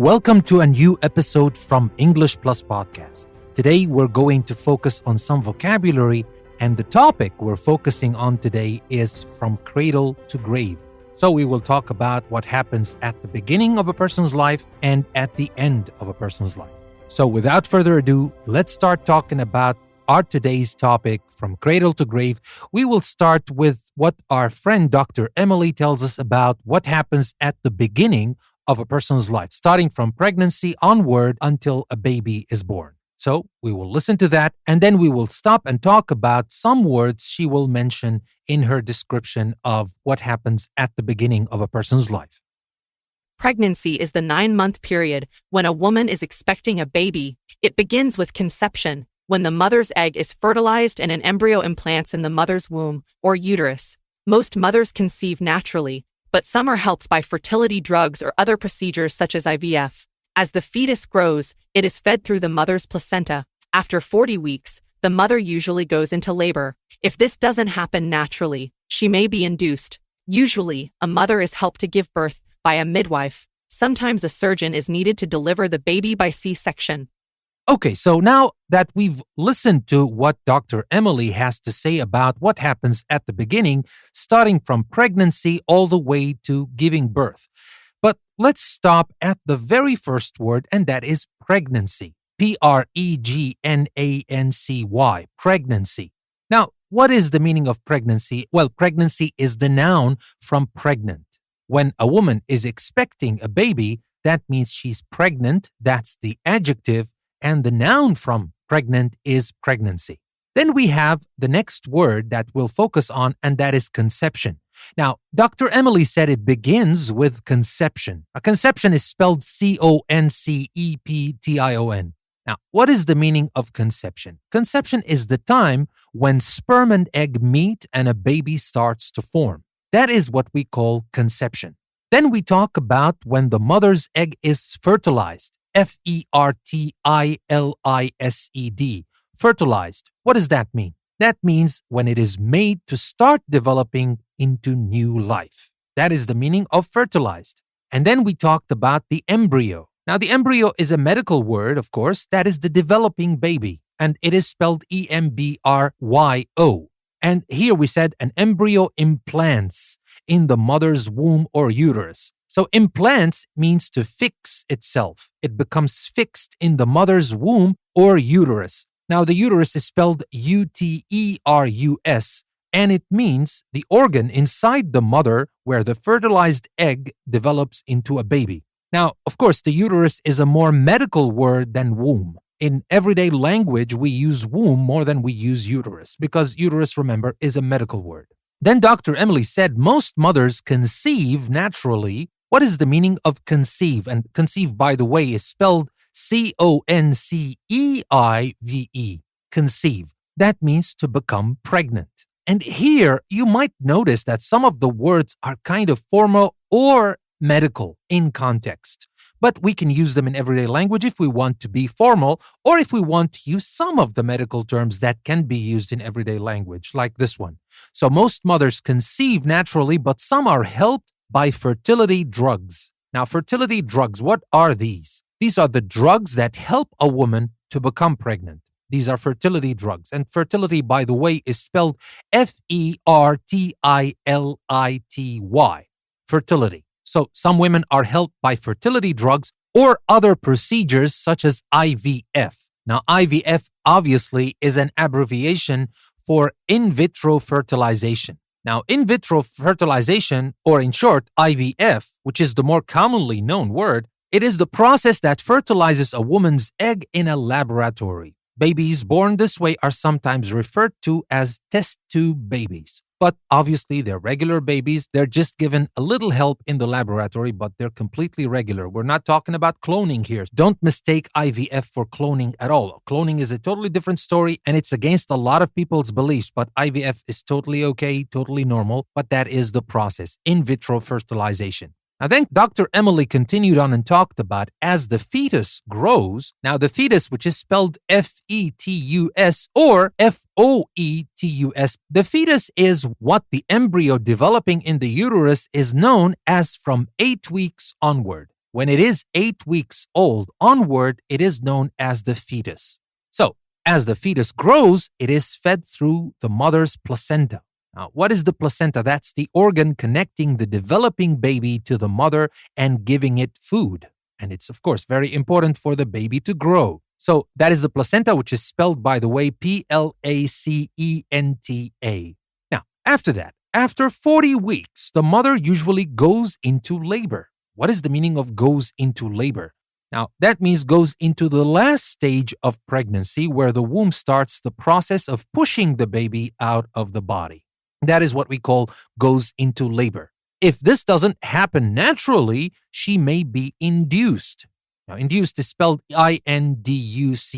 Welcome to a new episode from English Plus Podcast. Today we're going to focus on some vocabulary, and the topic we're focusing on today is from cradle to grave. So we will talk about what happens at the beginning of a person's life and at the end of a person's life. So without further ado, let's start talking about our today's topic from cradle to grave. We will start with what our friend Dr. Emily tells us about what happens at the beginning of a person's life, starting from pregnancy onward until a baby is born. So we will listen to that, and then we will stop and talk about some words she will mention in her description of what happens at the beginning of a person's life. Pregnancy is the 9-month period when a woman is expecting a baby. It begins with conception, when the mother's egg is fertilized and an embryo implants in the mother's womb or uterus. Most mothers conceive naturally, but some are helped by fertility drugs or other procedures such as IVF. As the fetus grows, it is fed through the mother's placenta. After 40 weeks, the mother usually goes into labor. If this doesn't happen naturally, she may be induced. Usually, a mother is helped to give birth by a midwife. Sometimes a surgeon is needed to deliver the baby by C-section. Okay, so now that we've listened to what Dr. Emily has to say about what happens at the beginning, starting from pregnancy all the way to giving birth. But let's stop at the very first word, and that is pregnancy. Pregnancy, pregnancy. Now, what is the meaning of pregnancy? Well, pregnancy is the noun from pregnant. When a woman is expecting a baby, that means she's pregnant. That's the adjective. And the noun from pregnant is pregnancy. Then we have the next word that we'll focus on, and that is conception. Now, Dr. Emily said it begins with conception. A conception is spelled conception. Now, what is the meaning of conception? Conception is the time when sperm and egg meet and a baby starts to form. That is what we call conception. Then we talk about when the mother's egg is fertilized. Fertilized. Fertilized. What does that mean? That means when it is made to start developing into new life. That is the meaning of fertilized. And then we talked about the embryo. Now, the embryo is a medical word, of course. That is the developing baby. And it is spelled embryo. And here we said an embryo implants in the mother's womb or uterus. So implants means to fix itself. It becomes fixed in the mother's womb or uterus. Now, the uterus is spelled uterus, and it means the organ inside the mother where the fertilized egg develops into a baby. Now, of course, the uterus is a more medical word than womb. In everyday language, we use womb more than we use uterus because uterus, remember, is a medical word. Then Dr. Emily said most mothers conceive naturally. What is the meaning of conceive? And conceive, by the way, is spelled conceive. Conceive. That means to become pregnant. And here you might notice that some of the words are kind of formal or medical in context. But we can use them in everyday language if we want to be formal or if we want to use some of the medical terms that can be used in everyday language, like this one. So most mothers conceive naturally, but some are helped by fertility drugs. Now, fertility drugs, what are these? These are the drugs that help a woman to become pregnant. These are fertility drugs. And fertility, by the way, is spelled fertility. Fertility. So some women are helped by fertility drugs or other procedures such as IVF. Now, IVF obviously is an abbreviation for in vitro fertilization. Now, in vitro fertilization, or in short, IVF, which is the more commonly known word, it is the process that fertilizes a woman's egg in a laboratory. Babies born this way are sometimes referred to as test tube babies. But obviously, they're regular babies. They're just given a little help in the laboratory, but they're completely regular. We're not talking about cloning here. Don't mistake IVF for cloning at all. Cloning is a totally different story, and it's against a lot of people's beliefs. But IVF is totally okay, totally normal. But that is the process, in vitro fertilization. Now then, Dr. Emily continued on and talked about as the fetus grows. Now the fetus, which is spelled fetus or foetus, the fetus is what the embryo developing in the uterus is known as from 8 weeks onward. When it is 8 weeks old onward, it is known as the fetus. So, as the fetus grows, it is fed through the mother's placenta. Now, what is the placenta? That's the organ connecting the developing baby to the mother and giving it food. And it's, of course, very important for the baby to grow. So that is the placenta, which is spelled, by the way, Placenta. Now, after that, after 40 weeks, the mother usually goes into labor. What is the meaning of goes into labor? Now, that means goes into the last stage of pregnancy where the womb starts the process of pushing the baby out of the body. That is what we call goes into labor. If this doesn't happen naturally, she may be induced. Now, induced is spelled Induced.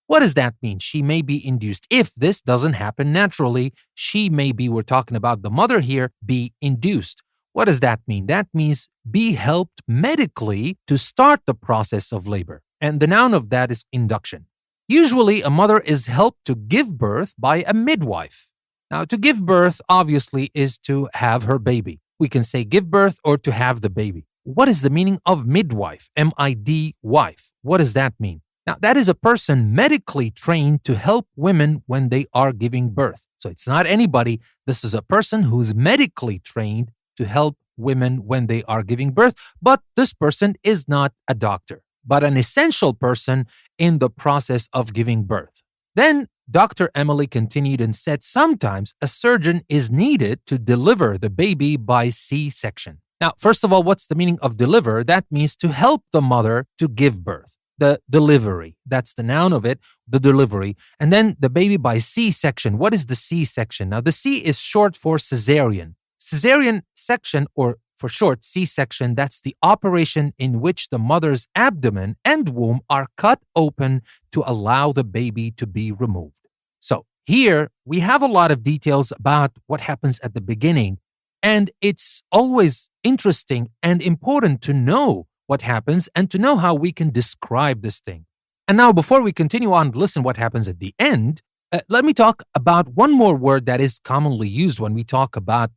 What does that mean? She may be induced. If this doesn't happen naturally, she may be, we're talking about the mother here, be induced. What does that mean? That means be helped medically to start the process of labor. And the noun of that is induction. Usually, a mother is helped to give birth by a midwife. Now, to give birth, obviously, is to have her baby. We can say give birth or to have the baby. What is the meaning of midwife? M-I-D, wife. What does that mean? Now, that is a person medically trained to help women when they are giving birth. So it's not anybody. This is a person who's medically trained to help women when they are giving birth. But this person is not a doctor, but an essential person in the process of giving birth. Then Dr. Emily continued and said sometimes a surgeon is needed to deliver the baby by C-section. Now, first of all, what's the meaning of deliver? That means to help the mother to give birth. The delivery, that's the noun of it, the delivery. And then the baby by C-section. What is the C-section? Now, the C is short for cesarean. Cesarean section, or for short, C-section, that's the operation in which the mother's abdomen and womb are cut open to allow the baby to be removed. So here we have a lot of details about what happens at the beginning, and it's always interesting and important to know what happens and to know how we can describe this thing. And now, before we continue on, listen what happens at the end. Let me talk about one more word that is commonly used when we talk about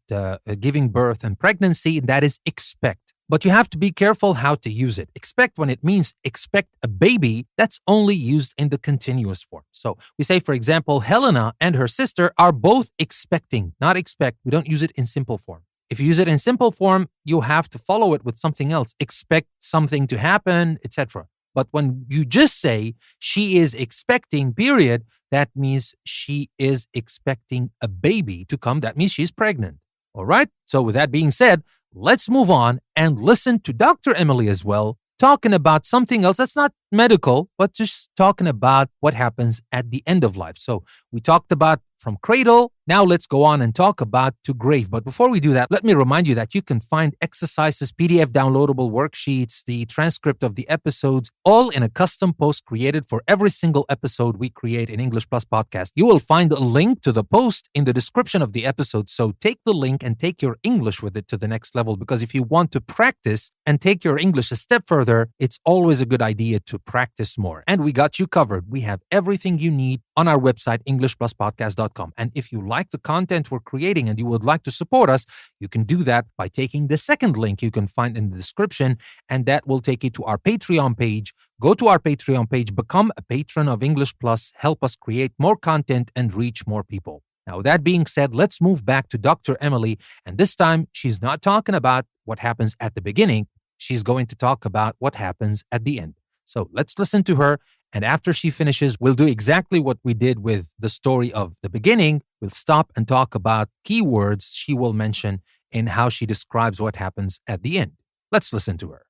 giving birth and pregnancy, and that is expect. But you have to be careful how to use it. Expect, when it means expect a baby, that's only used in the continuous form. So we say, for example, Helena and her sister are both expecting, not expect. We don't use it in simple form. If you use it in simple form, you have to follow it with something else. Expect something to happen, etc. But when you just say she is expecting, period, that means she is expecting a baby to come. That means she's pregnant. All right? So with that being said, let's move on and listen to Dr. Emily as well, talking about something else that's not medical, but just talking about what happens at the end of life. So we talked about from cradle. Now let's go on and talk about to grave. But before we do that, let me remind you that you can find exercises, PDF downloadable worksheets, the transcript of the episodes, all in a custom post created for every single episode we create in English Plus Podcast. You will find a link to the post in the description of the episode. So take the link and take your English with it to the next level, because if you want to practice and take your English a step further, it's always a good idea to practice more. And we got you covered. We have everything you need on our website, EnglishPlusPodcast.com. And if you like the content we're creating and you would like to support us, you can do that by taking the second link you can find in the description, and that will take you to our Patreon page. Go to our Patreon page, become a patron of English Plus, help us create more content and reach more people. Now, that being said, let's move back to Dr. Emily, and this time she's not talking about what happens at the beginning. She's going to talk about what happens at the end. So let's listen to her. And after she finishes, we'll do exactly what we did with the story of the beginning. We'll stop and talk about keywords she will mention in how she describes what happens at the end. Let's listen to her.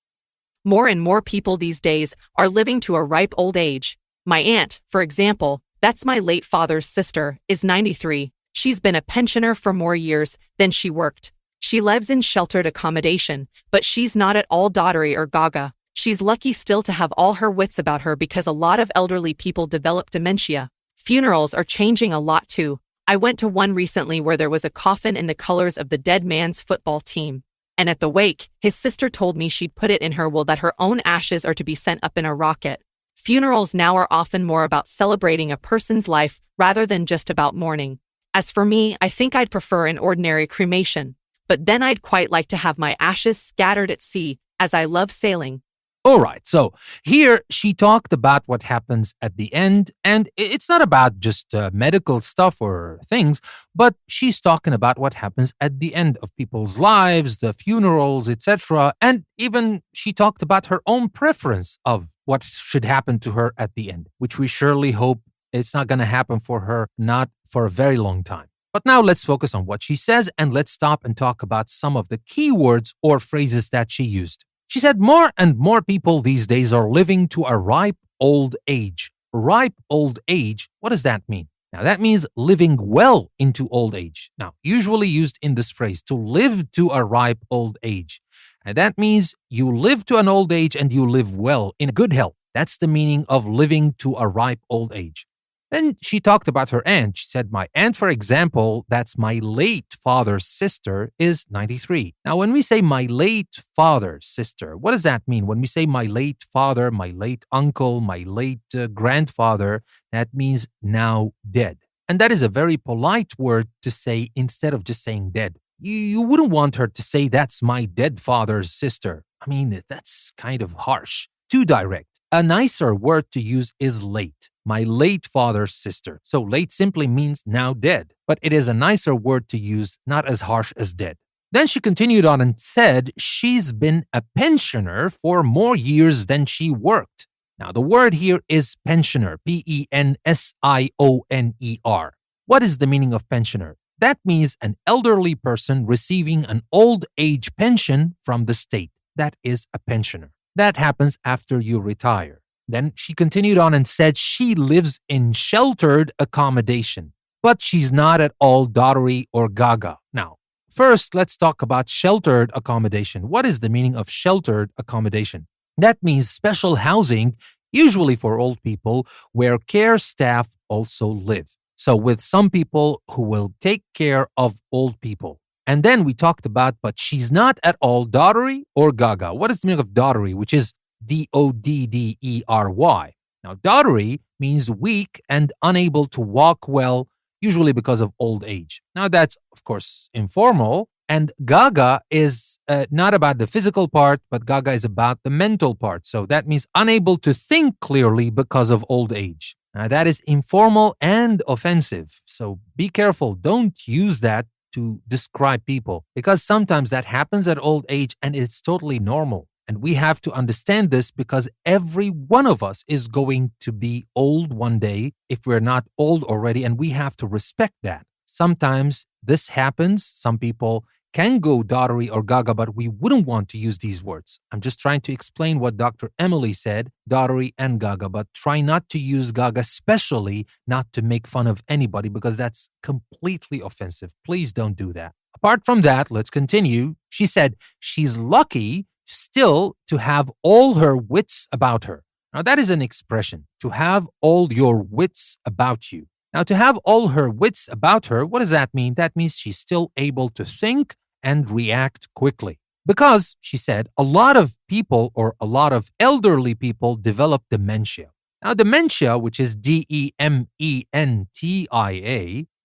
More and more people these days are living to a ripe old age. My aunt, for example, that's my late father's sister, is 93. She's been a pensioner for more years than she worked. She lives in sheltered accommodation, but she's not at all dottery or gaga. She's lucky still to have all her wits about her, because a lot of elderly people develop dementia. Funerals are changing a lot too. I went to one recently where there was a coffin in the colors of the dead man's football team. And at the wake, his sister told me she'd put it in her will that her own ashes are to be sent up in a rocket. Funerals now are often more about celebrating a person's life rather than just about mourning. As for me, I think I'd prefer an ordinary cremation. But then I'd quite like to have my ashes scattered at sea, as I love sailing. All right, so here she talked about what happens at the end, and it's not about just medical stuff or things, but she's talking about what happens at the end of people's lives, the funerals, etc. And even she talked about her own preference of what should happen to her at the end, which we surely hope it's not going to happen for her, not for a very long time. But now let's focus on what she says, and let's stop and talk about some of the key words or phrases that she used. She said more and more people these days are living to a ripe old age. Ripe old age, what does that mean? Now, that means living well into old age. Now, usually used in this phrase, to live to a ripe old age. And that means you live to an old age and you live well, in good health. That's the meaning of living to a ripe old age. Then she talked about her aunt. She said, my aunt, for example, that's my late father's sister, is 93. Now, when we say my late father's sister, what does that mean? When we say my late father, my late uncle, my late grandfather, that means now dead. And that is a very polite word to say instead of just saying dead. You wouldn't want her to say that's my dead father's sister. I mean, that's kind of harsh, too direct. A nicer word to use is late. My late father's sister. So late simply means now dead, but it is a nicer word to use, not as harsh as dead. Then she continued on and said she's been a pensioner for more years than she worked. Now, the word here is pensioner, pensioner. What is the meaning of pensioner? That means an elderly person receiving an old age pension from the state. That is a pensioner. That happens after you retire. Then she continued on and said she lives in sheltered accommodation, but she's not at all dottery or gaga. Now, first, let's talk about sheltered accommodation. What is the meaning of sheltered accommodation? That means special housing, usually for old people, where care staff also live. So with some people who will take care of old people. And then we talked about, but she's not at all dottery or gaga. What is the meaning of dottery, which is Doddery? Now, dottery means weak and unable to walk well, usually because of old age. Now, that's, of course, informal. And gaga is not about the physical part, but gaga is about the mental part. So that means unable to think clearly because of old age. Now, that is informal and offensive. So be careful. Don't use that to describe people, because sometimes that happens at old age and it's totally normal. And we have to understand this because every one of us is going to be old one day if we're not old already, and we have to respect that. Sometimes this happens. Some people can go dottery or gaga, but we wouldn't want to use these words. I'm just trying to explain what Dr. Emily said, dottery and gaga, but try not to use gaga, especially not to make fun of anybody, because that's completely offensive. Please don't do that. Apart from that, let's continue. She said she's lucky still to have all her wits about her. Now, that is an expression, to have all your wits about you. Now, to have all her wits about her, what does that mean? That means she's still able to think and react quickly. Because, she said, a lot of people or a lot of elderly people develop dementia. Now, dementia, which is DEMENTIA,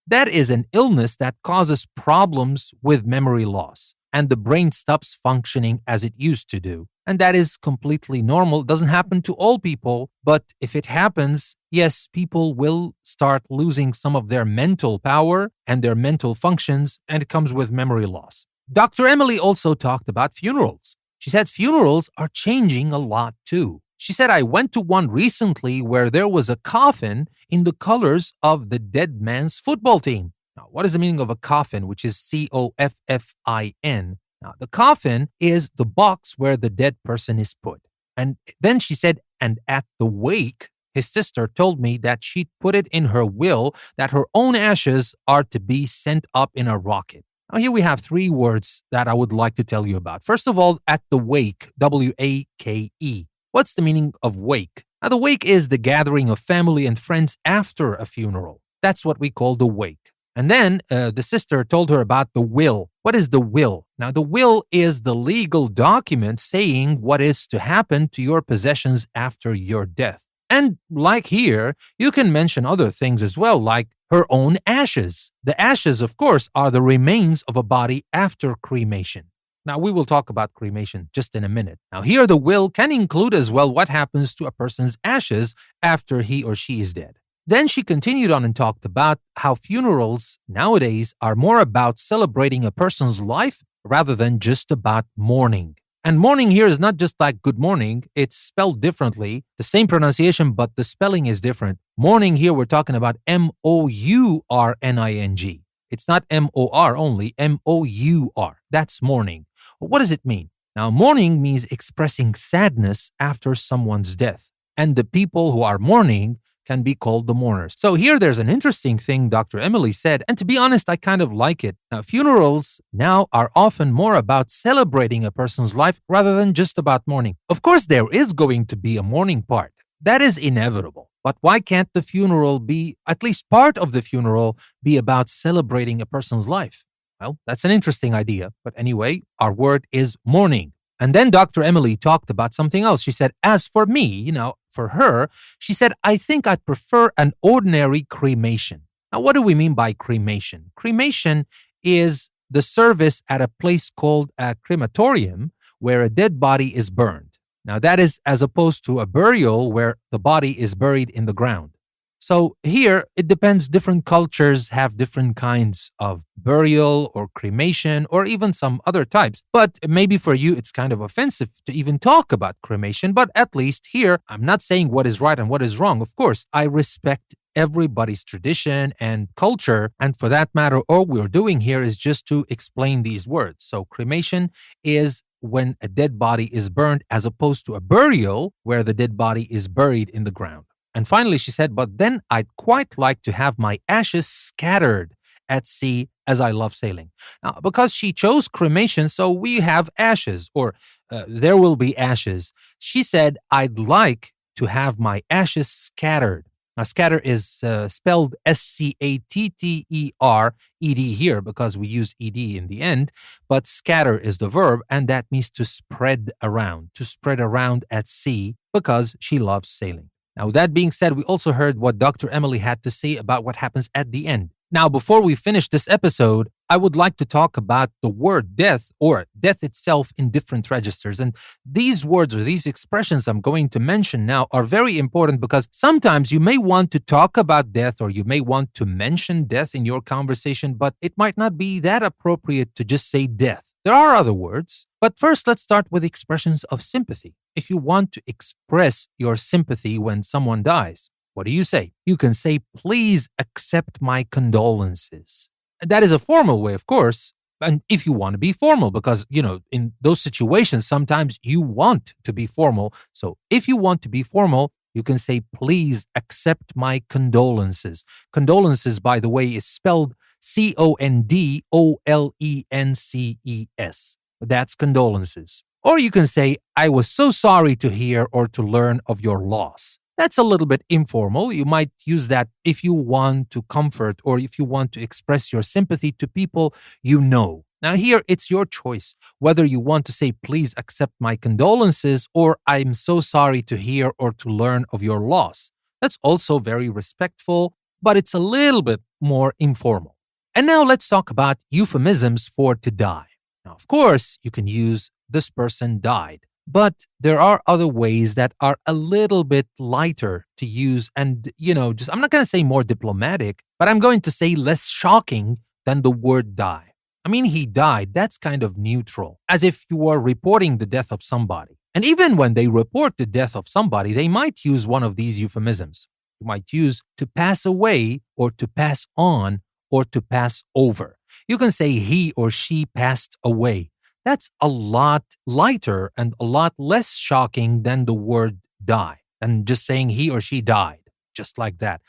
that is an illness that causes problems with memory loss, and the brain stops functioning as it used to do. And that is completely normal. It doesn't happen to all people, but if it happens, yes, people will start losing some of their mental power and their mental functions, and it comes with memory loss. Dr. Emily also talked about funerals. She said funerals are changing a lot too. She said, I went to one recently where there was a coffin in the colors of the dead man's football team. Now, what is the meaning of a coffin, which is COFFIN? Now, the coffin is the box where the dead person is put. And then she said, and at the wake, his sister told me that she'd put it in her will that her own ashes are to be sent up in a rocket. Now, here we have three words that I would like to tell you about. First of all, at the wake, WAKE. What's the meaning of wake? Now, the wake is the gathering of family and friends after a funeral. That's what we call the wake. And then the sister told her about the will. What is the will? Now, the will is the legal document saying what is to happen to your possessions after your death. And like here, you can mention other things as well, like her own ashes. The ashes, of course, are the remains of a body after cremation. Now, we will talk about cremation just in a minute. Now, here the will can include as well what happens to a person's ashes after he or she is dead. Then she continued on and talked about how funerals nowadays are more about celebrating a person's life rather than just about mourning. And mourning here is not just like good morning, it's spelled differently, the same pronunciation, but the spelling is different. Mourning here, we're talking about Mourning. It's not MOR only, MOUR. That's mourning. What does it mean? Now, mourning means expressing sadness after someone's death. And the people who are mourning can be called the mourners. So here there's an interesting thing Dr. Emily said, and to be honest, I kind of like it. Now, funerals now are often more about celebrating a person's life rather than just about mourning. Of course, there is going to be a mourning part. That is inevitable. But why can't the funeral be, at least part of the funeral, be about celebrating a person's life? Well, that's an interesting idea. But anyway, our word is mourning. And then Dr. Emily talked about something else. She said, as for me, for her, she said, I think I'd prefer an ordinary cremation. Now, what do we mean by cremation? Cremation is the service at a place called a crematorium where a dead body is burned. Now, that is as opposed to a burial where the body is buried in the ground. So here, it depends. Different cultures have different kinds of burial or cremation or even some other types. But maybe for you, it's kind of offensive to even talk about cremation. But at least here, I'm not saying what is right and what is wrong. Of course, I respect everybody's tradition and culture. And for that matter, all we're doing here is just to explain these words. So cremation is when a dead body is burned as opposed to a burial where the dead body is buried in the ground. And finally, she said, but then I'd quite like to have my ashes scattered at sea as I love sailing. Now, because she chose cremation, so we have ashes, or there will be ashes. She said, I'd like to have my ashes scattered. Now, scatter is spelled Scattered here because we use ed in the end, but scatter is the verb, and that means to spread around at sea because she loves sailing. Now, that being said, we also heard what Dr. Emily had to say about what happens at the end. Now, before we finish this episode, I would like to talk about the word death or death itself in different registers. And these words or these expressions I'm going to mention now are very important because sometimes you may want to talk about death or you may want to mention death in your conversation, but it might not be that appropriate to just say death. There are other words, but first let's start with expressions of sympathy. If you want to express your sympathy when someone dies, what do you say? You can say, please accept my condolences. That is a formal way, of course. And if you want to be formal, because, in those situations, sometimes you want to be formal. So if you want to be formal, you can say, please accept my condolences. Condolences, by the way, is spelled Condolences. That's condolences. Or you can say, I was so sorry to hear or to learn of your loss. That's a little bit informal. You might use that if you want to comfort or if you want to express your sympathy to people you know. Now here, it's your choice whether you want to say, please accept my condolences, or I'm so sorry to hear or to learn of your loss. That's also very respectful, but it's a little bit more informal. And now let's talk about euphemisms for to die. Now, of course, you can use this person died. But there are other ways that are a little bit lighter to use and, I'm not going to say more diplomatic, but I'm going to say less shocking than the word die. I mean, he died. That's kind of neutral, as if you were reporting the death of somebody. And even when they report the death of somebody, they might use one of these euphemisms. You might use to pass away or to pass on or to pass over. You can say he or she passed away. That's a lot lighter and a lot less shocking than the word die, and just saying he or she died, just like that.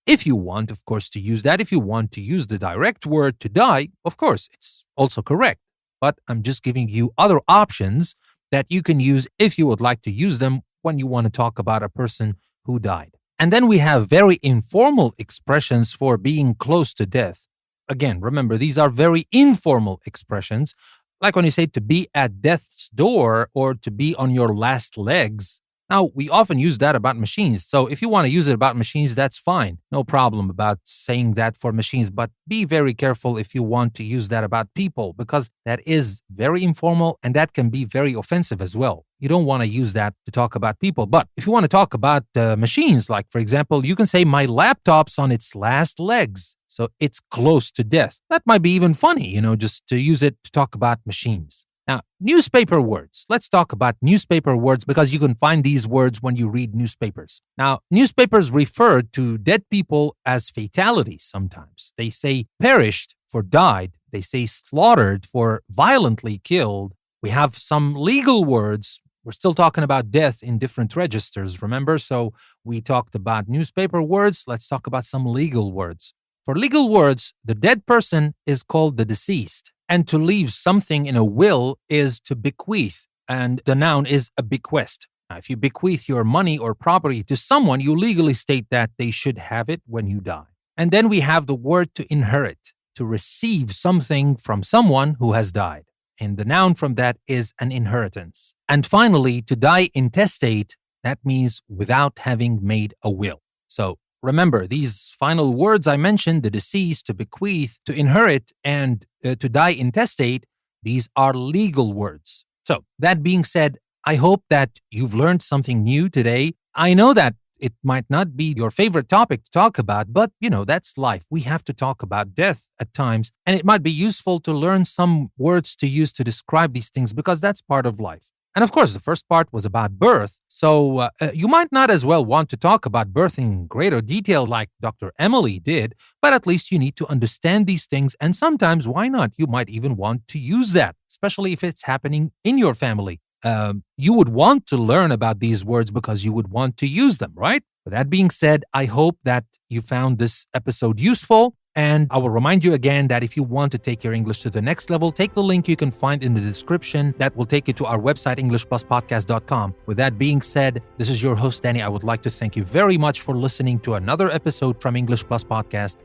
If you want, of course, to use that, if you want to use the direct word to die, of course, it's also correct. But I'm just giving you other options that you can use if you would like to use them when you want to talk about a person who died. And then we have very informal expressions for being close to death. Again, remember, these are very informal expressions. Like when you say to be at death's door or to be on your last legs, Now, we often use that about machines. So if you want to use it about machines, that's fine. No problem about saying that for machines. But be very careful if you want to use that about people, because that is very informal and that can be very offensive as well. You don't want to use that to talk about people. But if you want to talk about machines, like, for example, you can say, my laptop's on its last legs. So it's close to death. That might be even funny, just to use it to talk about machines. Now, newspaper words. Let's talk about newspaper words because you can find these words when you read newspapers. Now, newspapers refer to dead people as fatalities sometimes. They say perished for died. They say slaughtered for violently killed. We have some legal words. We're still talking about death in different registers, remember? So we talked about newspaper words. Let's talk about some legal words. For legal words, the dead person is called the deceased. And to leave something in a will is to bequeath, and the noun is a bequest. Now, if you bequeath your money or property to someone, you legally state that they should have it when you die. And then we have the word to inherit, to receive something from someone who has died. And the noun from that is an inheritance. And finally, to die intestate, that means without having made a will. So remember, these final words I mentioned, the deceased, to bequeath, to inherit, and to die intestate, these are legal words. So that being said, I hope that you've learned something new today. I know that it might not be your favorite topic to talk about, but that's life. We have to talk about death at times, and it might be useful to learn some words to use to describe these things because that's part of life. And of course, the first part was about birth. So you might not as well want to talk about birth in greater detail like Dr. Emily did, but at least you need to understand these things. And sometimes, why not? You might even want to use that, especially if it's happening in your family. You would want to learn about these words because you would want to use them, right? With that being said, I hope that you found this episode useful. And I will remind you again that if you want to take your English to the next level, take the link you can find in the description that will take you to our website, EnglishPlusPodcast.com. With that being said, this is your host, Danny. I would like to thank you very much for listening to another episode from English Plus Podcast.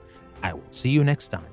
I will see you next time.